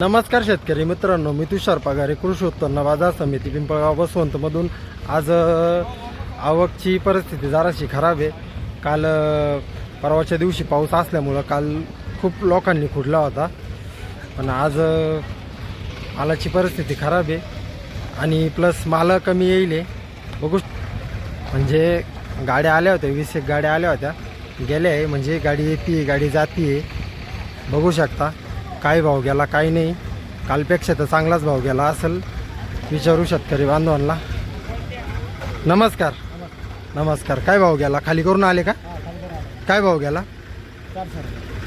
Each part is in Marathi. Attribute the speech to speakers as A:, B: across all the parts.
A: नमस्कार शेतकरी मित्रांनो, मी तुषार पगारे, कृषी उत्पन्न बाजार समिती पिंपळगाव बसवंतमधून. आज आवकची परिस्थिती जराशी खराब आहे. काल परवाच्या दिवशी पाऊस असल्यामुळं काल खूप लोकांनी खुडला होता, पण आज मालाची परिस्थिती खराब आहे आणि प्लस माल कमी येईल आहे. बघू, म्हणजे गाड्या आल्या होत्या, 20 गाड्या आल्या होत्या, गेल्या आहे. म्हणजे गाडी येते गाडी जाती आहे. बघू शकता काय भाव गेला काय नाही. कालपेक्षा तर चांगलाच भाव गेला असेल, विचारू शेतकरी बांधवांना. नमस्कार. नमस्कार. काय भाव गेला? खाली करून आले का? काय भाव गेला?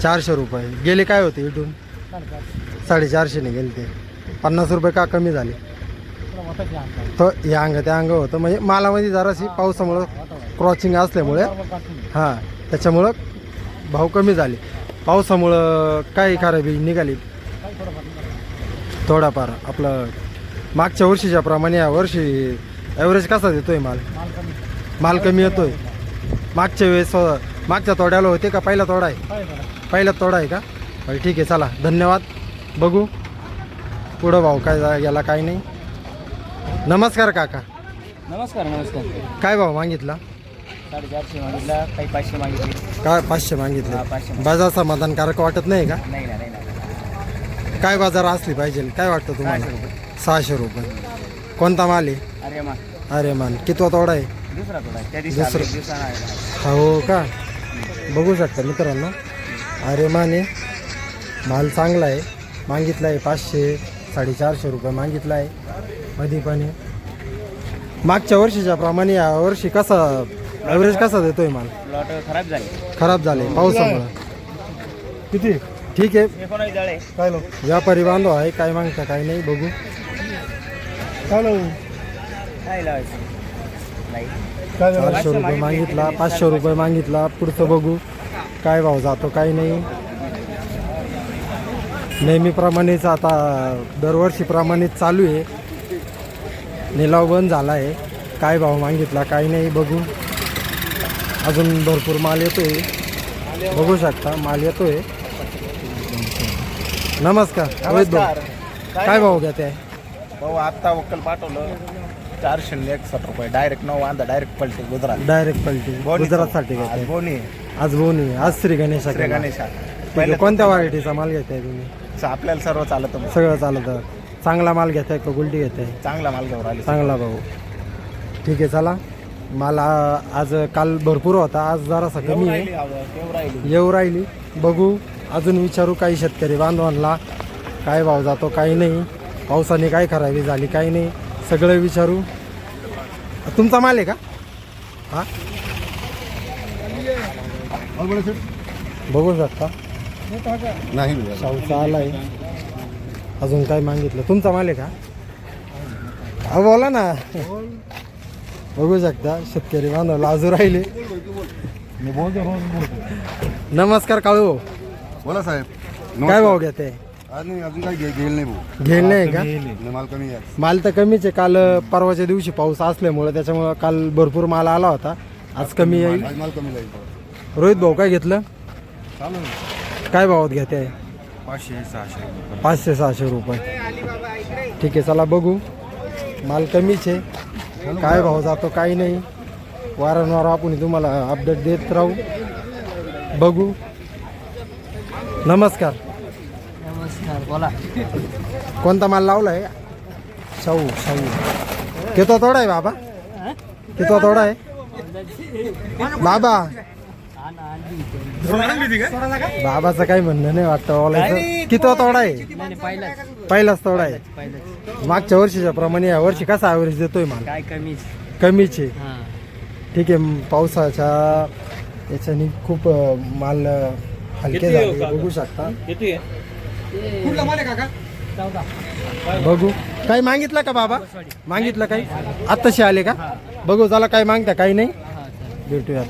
A: 400 रुपये गेले. काय होते इथून? 450 गेले. ते 50 रुपये का कमी झाले? तर हे अंग त्या अंग होतं, म्हणजे मालामध्ये जराशी पावसामुळं क्रॉचिंग असल्यामुळे हां त्याच्यामुळं भाव कमी झाले. पावसामुळं काही खराबी निघाली थोडाफार. आपलं मागच्या वर्षीच्या प्रमाणे या वर्षी ॲव्हरेज कसा देतोय माल कमी येतोय. मागच्या वेळेस मागच्या तोड्याला होते का पहिला तोडा आहे? पहिला तोडा आहे का? ठीक आहे, चला धन्यवाद. बघू पुढं भाव काय गेला काय नाही. नमस्कार काका.
B: नमस्कार. नमस्कार.
A: काय भाव मागितला?
B: 450 मागितला, काही 500 मागितले.
A: काय 500 मागितले?
B: 500.
A: बाजार समाधानकारक वाटत नाही का?
B: नाही ना.
A: काय बाजार असली पाहिजे? काय वाटतं तुम्हाला? 600 रुपये. कोणता माल आहे? अरे मान. कितवा तोडा आहे?
B: दुसरा थोडा त्या
A: दुसरा.
B: दिवसाला
A: हो का? बघू शकता मित्रांनो, अरे माने माल चांगला आहे. मागितला आहे 500 450 रुपये मागितला आहे. मध्ये पण मागच्या वर्षीच्या प्रमाणे या वर्षी कसा ॲव्हरेज कसा देतोय माल?
B: प्लॉट
A: खराब झाले पावसामुळं. किती? ठीक आहे. काय लो व्यापारी बांधव आहे, काय मागता काय नाही. बघू काय लो. 400 रुपये मागितला, 500 रुपये मागितला. पुढचं बघू काय भाव जातो काय नाही. नेहमीप्रमाणेच आता दरवर्षीप्रमाणेच चालू आहे. निलाव बंद झाला आहे. काय भाव मागितला काय नाही. बघू अजून भरपूर माल येतोय, बघू शकता माल येतोय. नमस्कार. काय भाव घेते आहे?
B: भाऊ आत्ता वक्कल पाठवलं 461 रुपये. डायरेक्ट 9 वांदा डायरेक्ट पलटी गुजरात.
A: डायरेक्ट पलटी गुजरातसाठी घेते.
B: बोनी
A: आज बोनी. आज श्री गणेशा.
B: गणेशा.
A: कोणत्या व्हरायटीचा माल घेताय तुम्ही?
B: आपल्याला सर्व चालत.
A: सगळं चालतं. चांगला माल घेताय का गुलटी घेताय?
B: चांगला माल घेऊन आले.
A: चांगला भाऊ. ठीक आहे, चला. माल आज काल भरपूर होता, आज जरासा कमी आहे. येऊ राहिली. बघू अजून विचारू काही शेतकरी बांधवांना काय भाव जातो काही नाही. पावसाने काय खराबी झाली काही नाही, सगळं विचारू. तुमचा माल आहे का? हां बघू शकता.
B: नाही
A: शाहूचा आला आहे. अजून काय मागितलं? तुमचा माल आहे का? हा बोला ना. बघू शकता शेतकरी बांधव लाजू राहिले. नमस्कार काळू.
C: बोला साहेब.
A: काय भाव घेते?
C: अजून काय घेईल नाही भाऊ.
A: घेईल नाही का?
C: माल कमी आहे.
A: माल तर कमीच आहे. काल परवाच्या दिवशी पाऊस असल्यामुळे त्याच्यामुळे काल भरपूर माल आला होता, आज कमी येईल.
C: आज माल कमी जाईल.
A: रोहित भाऊ काय घेतलं?
C: चालू ना.
A: काय भावात घेते?
C: 500-600.
A: 500-600 रुपये. ठीक आहे, चला बघू. माल कमीच आहे. काय भाव जातो काही नाही. वारंवार आपण तुम्हाला अपडेट देत राहू. बघू. नमस्कार.
B: बोला.
A: कोणता माल लावला आहे? शाहू. किती तोडा आहे बाबा? किती तोडा आहे बाबा? बाबाचं काही म्हणणं नाही वाटतं बोलायचं. किती तोडा आहे? पहिलाच तोडा आहे. मागच्या वर्षीच्या प्रमाणे या वर्षी कसा ॲव्हरेज देतोय माल?
B: काय
A: कमीच आहे. ठीक आहे. पावसाच्या याच्याने खूप माल हलके झाले, बघू शकता. बघू काही मागितलं का बाबा? मागितलं काही? आत्ताशी आले का? बघू चला काय मागता काही नाही. भेटूयात.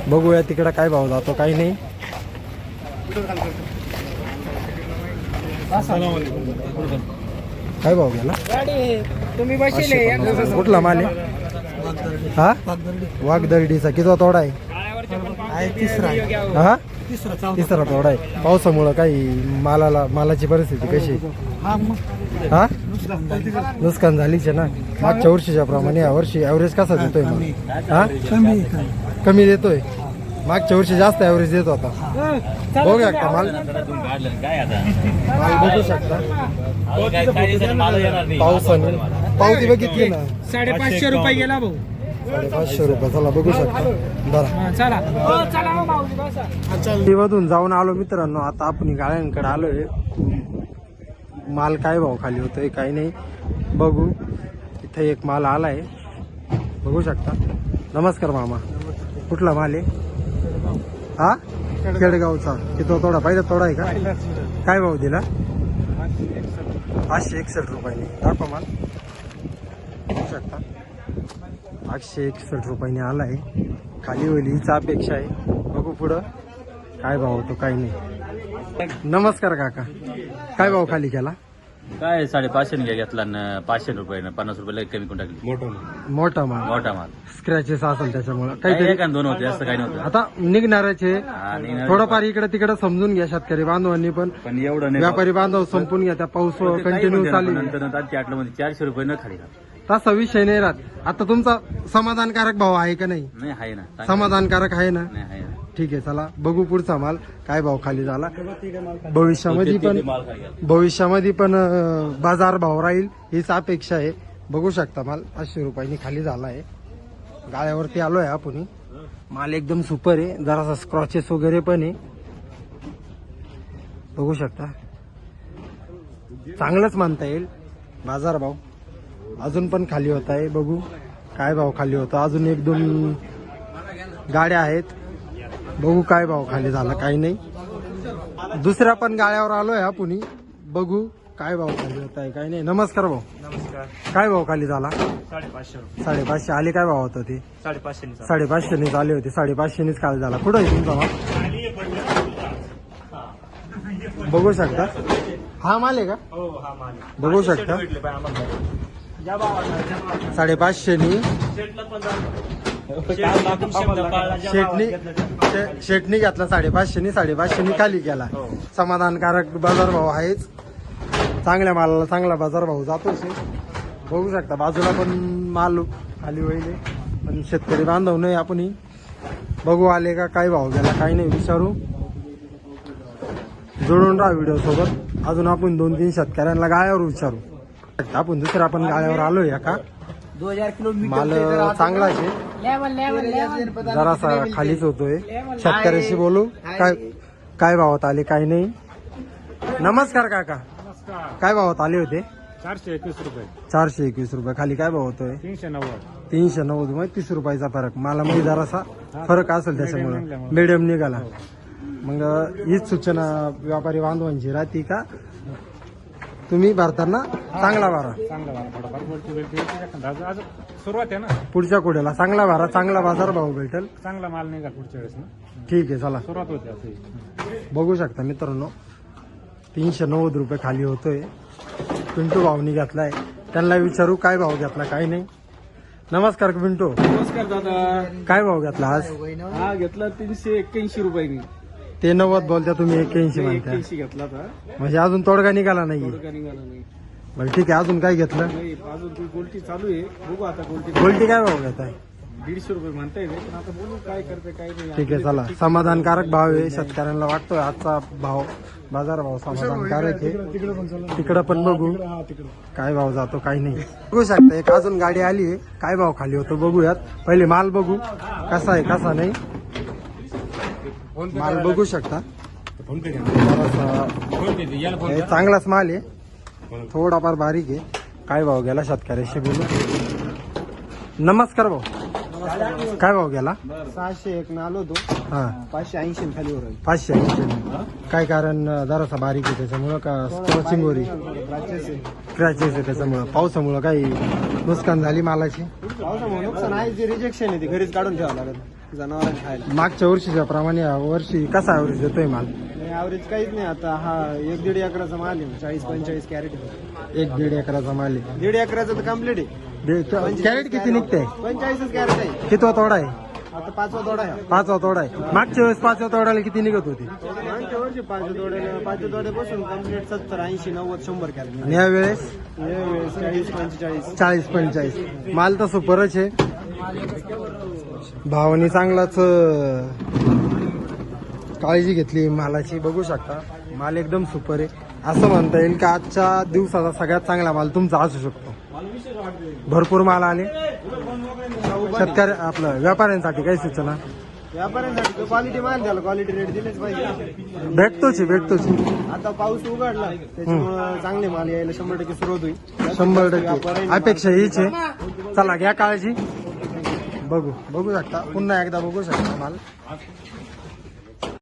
A: बघूया तिकडं काय भाव जातो काही नाही. काय भाव गेला?
B: तुम्ही बसले
A: कुठला माल आहे? हा वाघदर्डीचा. किती तोडा आहे?
B: तिसरा.
A: हा तिसरा तोडा आहे. पावसामुळं काही मालाची परिस्थिती कशी आहे? हा नुकसान झालीच आहे ना. मागच्या वर्षीच्या प्रमाणे या वर्षी ॲव्हरेज कसा देतोय मग? हा कमी देतोय. मागच्या वर्षी जास्त ॲव्हरेज देत होता. बघू शकता माल बघू शकता. पावसाने पावती बघितली ना
D: 550 रुपये गेला भाऊ.
A: 550 रुपये. चला बघू शकता. बरं
D: चला
A: मधून जाऊन आलो मित्रांनो. आता आपण गाड्यांकडे आलोय. माल काय भाव खाली होतोय काही नाही बघू. इथे एक माल आलाय बघू शकता. नमस्कार मामा. कुठला माल आहे हा? केडगावचा. किती तोडा? पहिला तोडा आहे का? काय भाव दिला? 561 रुपयाने. दाखवा माल बघू शकता. 561 रुपयाने आलाय. खाली होईल हीच अपेक्षा आहे. बघू पुढं काय भाव होतो काही नाही. नमस्कार काका. काय भाव खाली केला?
E: काय 550 घेतला ना. 500 रुपये 50 रुपये कमी करून टाकली.
A: मोठा माल.
E: मोठा माल
A: स्क्रॅचेस असेल त्याच्यामुळे
E: काही
A: काहीतरी.
E: एक आणि दोन होते, जास्त काही नव्हतं.
A: आता निघणाऱ्याचे
E: आणि
A: थोडंफार इकडे तिकडे समजून घ्या शेतकरी बांधवांनी पण.
E: पण एवढं नाही.
A: व्यापारी बांधव संपून घ्या. त्या पाऊस कंटिन्यू चालू आहे.
E: नंतर नंतर 400 रुपये न खाली राहत.
A: तसा विषय नाही राहत. आता तुमचा समाधानकारक भाव आहे का नाही?
E: नाही आहे ना. चांगलं
A: समाधानकारक आहे ना?
E: नाही आहे ना.
A: ठीक आहे. चला बघू पुढचा माल काय भाव खाली झाला. भविष्यामध्ये पण
E: माल खाली गेला.
A: भविष्यामध्ये पण बाजार भाव राहील हीच अपेक्षा आहे. बघू शकता माल 500 रुपयांनी खाली झाला आहे. गाळ्यावरती आलोय आपण. माल एकदम सुपर आहे. जरासा स्क्रॉचेस वगैरे पण आहे बघू शकता. चांगलंच मानता येईल बाजार भाव. अजून पण खाली होत आहे. बघू काय भाव खाली होता. अजून 1-2 गाड्या आहेत. बघू काय भाव खाली झाला काही नाही. दुसऱ्या पण गाड्यावर आलोय आपण. बघू काय भाव खाली होत आहे काही नाही. नमस्कार भाऊ.
D: नमस्कार.
A: काय भाव खाली झाला?
D: 550
A: 550 आले. काय भाव होतं ते?
D: 550
A: 550 आले होते. 550 खाली झाला. कुठं आहे तुमचा माल? बघू शकता. हा माल आहे का?
D: हो हा माल
A: बघू शकता. 550 शेटनी घेतला. 550 खाली केला. समाधानकारक बाजार भाव आहेच. चांगल्या मालाला चांगला बाजार भाव जातोच. बघू शकता बाजूला पण माल खाली होईल. पण शेतकरी बांधव नाही आपण. बघू आले का काय भाव गेला काही नाही विचारू. जोडून राहा व्हिडिओ सोबत. अजून आपण 2-3 शेतकऱ्यांना गाळ्यावर विचारू. आपण दुसऱ्या आपण गाळ्यावर आलोय का?
D: 2000 किलो
A: माल चांगलाच आहे. जरासा खालीच होतोय. शेतकऱ्याशी बोलू काय भावात आले काही नाही. नमस्कार काका. काय भावात आले होते?
D: 421 रुपये.
A: 421 रुपये. खाली काय भाव होतोय?
D: 390.
A: 390 म्हणजे 30 रुपयाचा फरक. मालामध्ये जरासा फरक असेल त्याच्यामुळे मीडियम निघाला. मग हीच सूचना व्यापारी बांधवांची राहते का तुम्ही भरताना चांगला भरा.
D: चांगला माल थोडाफार वरती वरती आज सुरुवात आहे ना.
A: पुढच्या कुड्याला चांगला भरा. चांगला बाजार भाव भेटेल.
D: चांगला माल नाही का पुढच्या वेळेस ना.
A: ठीक आहे. चला
D: सुरुवात होते असं.
A: बघू शकता मित्रांनो 390 रुपये खाली होतोय. पिंटू भावनी घेतलाय. त्यांना विचारू काय भाव घेतला काही नाही. नमस्कार पिंटू.
D: नमस्कार दादा.
A: काय भाव घेतला आज?
D: हा घेतला 381 रुपये.
A: ते 90 बोलता तुम्ही 81 म्हणता.
D: 81 घेतला होता.
A: म्हणजे अजून तोडगा निघाला नाही.
D: निघाला नाही.
A: बरं ठीक आहे. अजून काय घेतलं?
D: नाही अजून ती गोल्टी चालू आहे. बघू आता गोल्टी
A: गोल्टी काय भाव घेताय?
D: 150 रुपये म्हणता येते. पण आता बोलू काय करते काय नाही.
A: ठीक आहे. चला समाधानकारक भाव आहे. शेतकऱ्यांना वाटतोय आजचा भाव बाजार भाव समाधानकारक आहे. तिकडं पण बघू काय भाव जातो काही नाही. बघू शकता एक अजून गाडी आली आहे. काय भाव खाली होतो बघूयात. पहिले माल बघू कसा आहे कसा नाही. माल बघू शकता. हे चांगलाच माल आहे. थोडाफार बारीक आहे. काय भाव गेला शेतकऱ्याशी बोलू. नमस्कार भाऊ. काय भाव गेला?
D: 601 ना आलो तो.
A: हा
D: 580 खाली वर.
A: 580. काय कारण जरासा बारीक आहे त्याच्यामुळं का चिंगोरी क्रॅचेस आहे त्याच्यामुळं. पावसामुळं काही नुकसान झाली मालाची.
D: पावसामुळे नुकसान आहे. जे रिजेक्शन आहे ते घरीच काढून ठेवावं लागत जनावरांना खायला.
A: मागच्या वर्षीच्या प्रमाणे या वर्षी कसा ॲव्हरेज देतोय माल?
D: ॲव्हरेज काहीच नाही. आता हा 1-1.5 एकराचा माल आहे. 40-45 कॅरेट.
A: 1-1.5 एकराचा माल आहे.
D: 1.5 एकराचा तर कम्प्लीट आहे.
A: कॅरेट किती निघते?
D: 45 कॅरेट आहे.
A: कितवा तोडा आहे?
D: आता 5वा तोडा आहे.
A: 5वा तोडा आहे. मागच्या वेळेस 5व्या तोड्याला किती निघत होती
D: मागच्या वर्षी 5व्या तोड्यापासून कम्प्लीट 70, 80, 90, 100 कॅरेट.
A: आणि यावेळेस
D: यावेळेस 40, 45.
A: 40-45. माल तर सुपरच आहे. भावानी चांगलाच काळजी घेतली मालाची. बघू शकता माल एकदम सुपर आहे. असं म्हणता येईल का आजच्या दिवसाचा सगळ्यात चांगला माल तुमचा असू शकतो. भरपूर माल आले. शेतकरी आपलं व्यापाऱ्यांसाठी काही सूचना
D: व्यापाऱ्यांसाठी क्वालिटी माल द्याला क्वालिटी रेट दिलेच पाहिजे.
A: भेटतोच.
D: आता पाऊस उघडला त्याच्यामुळे चांगले माल यायला 100% सुरुवात होईल.
A: 100% अपेक्षा हीच आहे. चला घ्या काळजी. बघू शकता पुन्हा एकदा बघू शकता माल.